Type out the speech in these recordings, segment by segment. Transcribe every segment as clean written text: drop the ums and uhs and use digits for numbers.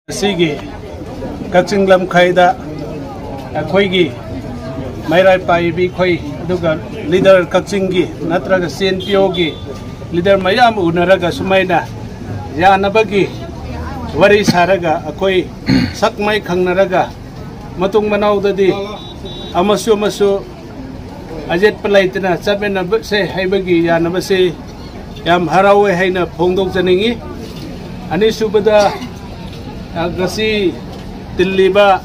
Sige, Kacing Lamkhaida, Akoigi, Mayrai Paibi Koi, Duga, leader Kachingi, Natraga Sen Piogi, leader Mayam Unaraga Sumaina, Yanabagi, Wari Saraga, Akoi, Sakmai Kangnaraga, Matung Manau Dadi, Amasu Masu, Ajet Palaitina, Sabena say Haibagi, Yanabasi, Yam Harawe Haina, Pongdok Zaningi, Anisubada. Gasi tiliba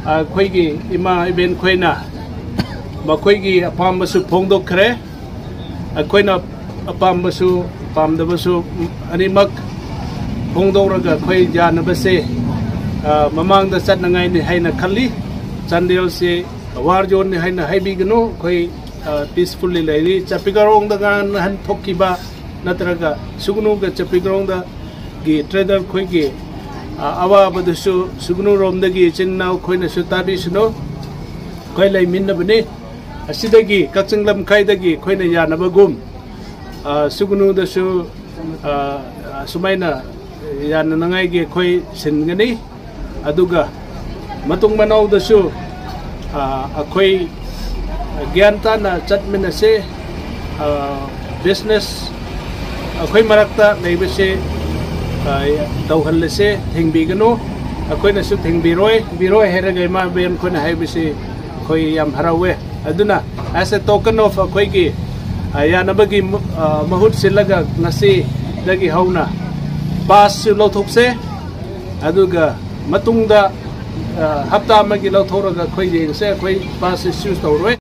khoigi ima iben khoina makhoigi apambasu phongdok khre khoina apambasu pamdabasu animak phongdoraga khoi janabase mamangda chatnangai ni haina khalli chandel se warjon ni haina haibigno khoi peacefully lairi chapigarong daga han thokiba natraga sugnu ga chapigarong da gi trader khoigi awa badusu sugnu romdagi chinnaw khoina sutabi suno khoi lai minna bani asidagi Kacing Lamkhaidagi khoina yanabagum sugnu dasu sumaina yananangai gi khoi singani aduga matung manaw dasu akhoi gyanta na chatmina se business akhoi marakta leibase Tauhalese, Hingbigano, a coin of Hingbiroi, Biroi Heragama, Ben Kona Habisi, Koyam Harawe, Aduna, as a token of a Koigi, Ayanabagi Mahut Silaga, Nasi, Dagi Hauna, Bas Lotopse, Aduga, Matunda, Hapta Magilotoraga, Koigi, say, Bas is used away.